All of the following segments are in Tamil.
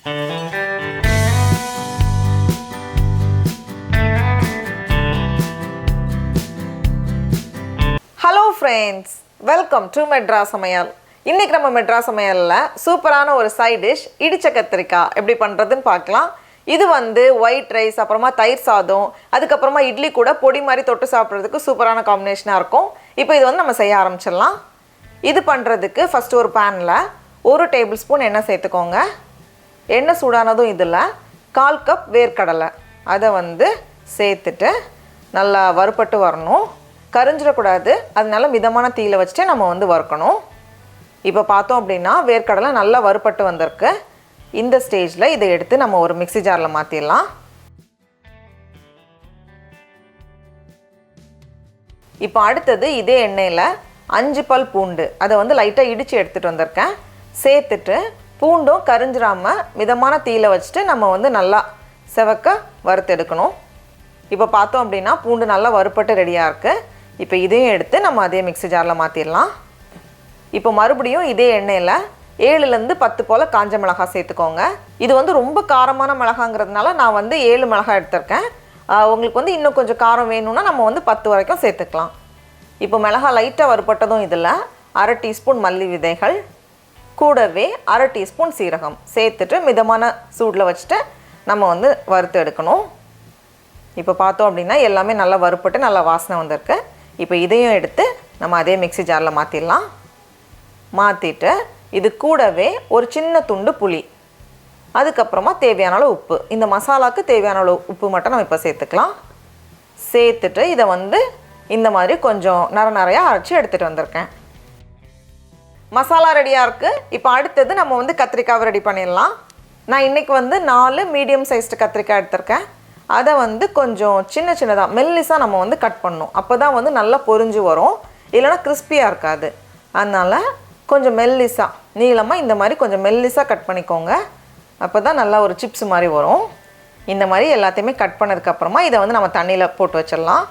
Hello friends, welcome to Madras சமையல். இன்றைக்கி நம்ம மெட்ராஸ் சமையலில் சூப்பரான ஒரு சைட் டிஷ் இடிச்ச கத்திரிக்காய் எப்படி பண்ணுறதுன்னு பார்க்கலாம். இது வந்து ஒயிட் ரைஸ், அப்புறமா தயிர் சாதம், அதுக்கப்புறமா இட்லி கூட பொடி மாதிரி தொட்டு சாப்பிட்றதுக்கு சூப்பரான காம்பினேஷனாக இருக்கும். இப்போ இது வந்து நம்ம செய்ய ஆரம்பிச்சிடலாம். இது பண்ணுறதுக்கு ஃபஸ்ட்டு ஒரு பேனில் 1 டேபிள் ஸ்பூன் எண்ணெய் சேர்த்துக்கோங்க. எண்ணெய் சூடானதும் இதில் 1/4 கப் வேர்க்கடலை அதை வந்து சேர்த்துட்டு நல்லா வறுபட்டு வரணும். கரிஞ்சிடக்கூடாது, அதனால மிதமான தீயில் வச்சுட்டு நம்ம வந்து வறுக்கணும். இப்போ பார்த்தோம் அப்படின்னா வேர்க்கடலை நல்லா வறுபட்டு வந்திருக்கு. இந்த ஸ்டேஜில் இதை எடுத்து நம்ம ஒரு மிக்ஸி ஜாரில் மாற்றிடலாம். இப்போ அடுத்தது இதே எண்ணெயில் 5 பல் பூண்டு அதை வந்து லைட்டாக இடித்து எடுத்துகிட்டு வந்திருக்கேன். சேர்த்துட்டு பூண்டும் கரிஞ்சிடாமல் மிதமான தீயில் வச்சுட்டு நம்ம வந்து நல்லா செவக்க வறுத்து எடுக்கணும். இப்போ பார்த்தோம் அப்படின்னா பூண்டு நல்லா வறுப்பட்டு ரெடியாக இருக்குது. இப்போ இதையும் எடுத்து நம்ம அதே மிக்ஸி ஜாரில் மாற்றிடலாம். இப்போ மறுபடியும் இதே எண்ணெயில் 7லேருந்து 10 போல் காஞ்ச மிளகாய் சேர்த்துக்கோங்க. இது வந்து ரொம்ப காரமான மிளகாங்கிறதுனால நான் வந்து 7 மிளகாய் எடுத்திருக்கேன். உங்களுக்கு வந்து இன்னும் கொஞ்சம் காரம் வேணும்னா நம்ம வந்து 10 வரைக்கும் சேர்த்துக்கலாம். இப்போ மிளகாய் லைட்டாக வறுப்பட்டதும் இதில் 1/2 டீஸ்பூன் மல்லி விதைகள், கூடவே 1/2 டீஸ்பூன் சீரகம் சேர்த்துட்டு மிதமான சூடில் வச்சுட்டு நம்ம வந்து வறுத்து எடுக்கணும். இப்போ பார்த்தோம் அப்படின்னா எல்லாமே நல்லா வறுப்பட்டு நல்லா வாசனை வந்திருக்கு. இப்போ இதையும் எடுத்து நம்ம அதே மிக்ஸி ஜாரில் மாற்றிடலாம். மாற்றிட்டு இது கூடவே ஒரு சின்ன துண்டு புளி, அதுக்கப்புறமா தேவையான அளவு உப்பு, இந்த மசாலாவுக்கு தேவையான அளவு உப்பு மட்டும் நம்ம இப்போ சேர்த்துக்கலாம். சேர்த்துட்டு இதை வந்து இந்த மாதிரி கொஞ்சம் நிறையா அரைச்சி எடுத்துகிட்டு வந்திருக்கேன். மசாலா ரெடியாக இருக்குது. இப்போ அடுத்தது நம்ம வந்து கத்திரிக்காவை ரெடி பண்ணிடலாம். நான் இன்றைக்கி வந்து 4 மீடியம் சைஸ்டு கத்திரிக்காய் எடுத்திருக்கேன். அதை வந்து கொஞ்சம் சின்னதாக மெல்லிஸாக நம்ம வந்து கட் பண்ணணும். அப்போ தான் வந்து நல்லா பொரிஞ்சு வரும், இல்லைனா கிறிஸ்பியாக இருக்காது. அதனால் கொஞ்சம் மெல்லிஸாக நீளமாக இந்த மாதிரி கொஞ்சம் மெல்லிஸாக கட் பண்ணிக்கோங்க. அப்போ தான் நல்லா ஒரு சிப்ஸ் மாதிரி வரும். இந்த மாதிரி எல்லாத்தையுமே கட் பண்ணதுக்கப்புறமா இதை வந்து நம்ம தண்ணியில் போட்டு வச்சிடலாம்.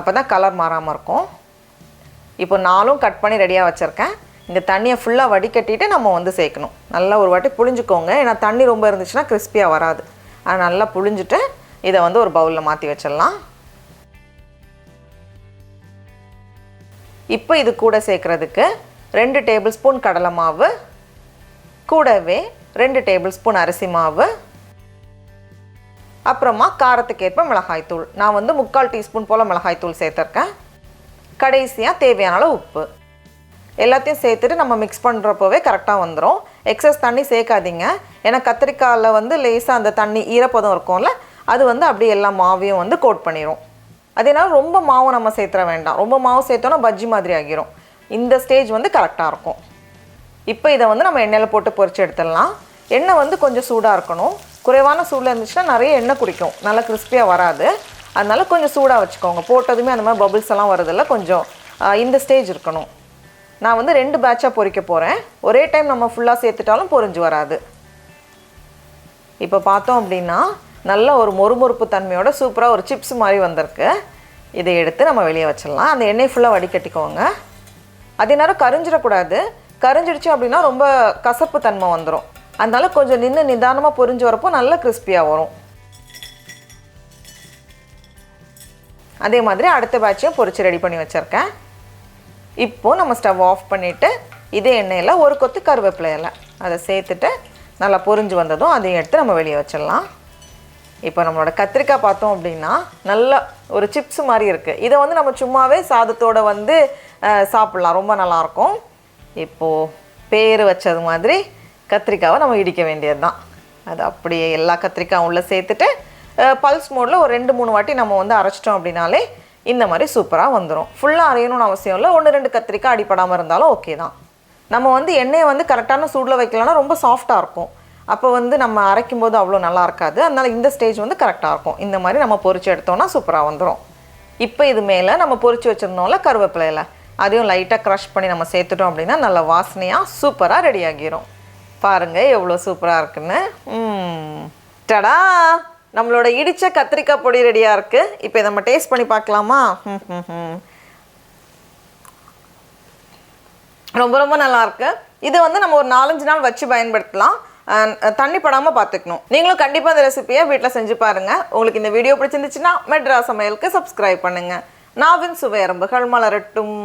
அப்போ தான் கலர் மாறாமல் இருக்கும். இப்போ 4ம் கட் பண்ணி ரெடியாக வச்சுருக்கேன். இந்த தண்ணியை ஃபுல்லாக வடிகட்டிட்டு நம்ம வந்து சேர்க்கணும். நல்லா ஒரு வாட்டி புழிஞ்சுக்கோங்க, ஏன்னா தண்ணி ரொம்ப இருந்துச்சுன்னா கிறிஸ்பியாக வராது. அதை நல்லா புழிஞ்சிட்டு இதை வந்து ஒரு பவுலில் மாற்றி வச்சிடலாம். இப்போ இது கூட சேர்க்குறதுக்கு 2 டேபிள் ஸ்பூன் கடலை மாவு, கூடவே 2 டேபிள் ஸ்பூன் அரிசி மாவு, அப்புறமா காரத்துக்கேற்ப மிளகாய்த்தூள். நான் வந்து 3/4 டீஸ்பூன் போல் மிளகாய்த்தூள் சேர்த்துருக்கேன். கடைசியாக தேவையான அளவு உப்பு. எல்லாத்தையும் சேர்த்துட்டு நம்ம மிக்ஸ் பண்ணுறப்போவே கரெக்டாக வந்துடும். எக்ஸஸ் தண்ணி சேர்க்காதீங்க, ஏன்னா கத்திரிக்காயில் வந்து லேசாக அந்த தண்ணி ஈரப்பதம் இருக்கும்ல, அது வந்து அப்படியே எல்லா மாவையும் வந்து கோட் பண்ணிடும். அதனால ரொம்ப மாவு நம்ம சேர்த்துற வேண்டாம். ரொம்ப மாவு சேர்த்தோன்னா பஜ்ஜி மாதிரி ஆகிரும். இந்த ஸ்டேஜ் வந்து கரெக்டாக இருக்கும். இப்போ இதை வந்து நம்ம எண்ணெயில் போட்டு பொரிச்சு எடுத்துடலாம். எண்ணெய் வந்து கொஞ்சம் சூடாக இருக்கணும். குறைவான சூடில் இருந்துச்சுன்னா நிறைய எண்ணெய் குடிக்கும், நல்லா கிறிஸ்பியாக வராது. அதனால கொஞ்சம் சூடாக வச்சுக்கோங்க. போட்டதுமே அந்த மாதிரி பபிள்ஸ் எல்லாம் வரதில்ல, கொஞ்சம் இந்த ஸ்டேஜ் இருக்கணும். நான் வந்து 2 பேட்சாக பொரிக்க போகிறேன். ஒரே டைம் நம்ம ஃபுல்லாக சேர்த்துட்டாலும் பொரிஞ்சு வராது. இப்போ பார்த்தோம் அப்படின்னா நல்ல ஒரு மொறுமொறுப்பு தன்மையோட சூப்பராக ஒரு சிப்ஸ் மாதிரி வந்திருக்கு. இதை எடுத்து நம்ம வெளியே வச்சிடலாம். அந்த எண்ணெய் ஃபுல்லாக வடிகட்டிக்கோங்க. அதே நேரம் கரிஞ்சிடக்கூடாது. கரிஞ்சிடுச்சு அப்படின்னா ரொம்ப கசப்பு தன்மை வந்துடும். அதனால கொஞ்சம் நின்று நிதானமாக பொரிஞ்சு வரப்போ நல்ல கிறிஸ்பியாக வரும். அதே மாதிரி அடுத்த பேட்சையும் பொரிச்சு ரெடி பண்ணி வச்சுருக்கேன். இப்போது நம்ம ஸ்டவ் ஆஃப் பண்ணிவிட்டு இதே எண்ணெயில் ஒரு கொத்து கருவேப்பிலை இலை அதை சேர்த்துட்டு நல்லா பொரிஞ்சு வந்ததும் அதையும் எடுத்து நம்ம வெளியே வச்சிடலாம். இப்போ நம்மளோட கத்திரிக்காய் பார்த்தோம் அப்படின்னா நல்ல ஒரு சிப்ஸ் மாதிரி இருக்குது. இதை வந்து நம்ம சும்மாவே சாதத்தோடு வந்து சாப்பிட்லாம், ரொம்ப நல்லாயிருக்கும். இப்போது பேர் வச்சது மாதிரி கத்திரிக்காவை நம்ம இடிக்க வேண்டியது தான். அது அப்படியே எல்லா கத்திரிக்காயும் உள்ளே சேர்த்துட்டு பல்ஸ் மோடில் ஒரு 2-3 வாட்டி நம்ம வந்து அரைச்சிட்டோம் அப்படின்னாலே இந்த மாதிரி சூப்பராக வந்துடும். ஃபுல்லாக அரையணும்னு அவசியம் இல்லை, 1-2 கத்திரிக்காய் அடிப்படாமல் இருந்தாலும் ஓகே தான். நம்ம வந்து எண்ணெயை வந்து கரெக்டான சூடில் வைக்கலன்னா ரொம்ப சாஃப்டாக இருக்கும். அப்போ வந்து நம்ம அரைக்கும் போது அவ்வளோ நல்லா இருக்காது. அதனால் இந்த ஸ்டேஜ் வந்து கரெக்டாக இருக்கும். இந்த மாதிரி நம்ம பொரிச்சு எடுத்தோம்னா சூப்பராக வந்துடும். இப்போ இது மேலே நம்ம பொரிச்சு வச்சுருந்தோம்ல கருவேப்பிலையில், அதையும் லைட்டாக க்ரஷ் பண்ணி நம்ம சேர்த்துட்டோம் அப்படின்னா நல்ல வாசனையாக சூப்பராக ரெடி ஆகிரும். பாருங்கள் எவ்வளோ சூப்பராக இருக்குன்னு. டடா, நம்மளோட இடித்த கத்திரிக்காய் பொடி ரெடியாக இருக்குது. இப்போ இதை நம்ம டேஸ்ட் பண்ணி பார்க்கலாமா? ரொம்ப ரொம்ப நல்லாயிருக்கு. இது வந்து நம்ம ஒரு 4-5 நாள் வச்சு பயன்படுத்தலாம். தண்ணி படாமல் பார்த்துக்கணும். நீங்களும் கண்டிப்பாக இந்த ரெசிபியை வீட்டில் செஞ்சு பாருங்கள். உங்களுக்கு இந்த வீடியோ பிடிச்சிருந்துச்சுன்னா மெட்ராஸ் சமையலுக்கு சப்ஸ்கிரைப் பண்ணுங்கள். நாவின் சுவையரம்புகள் மலரட்டும்.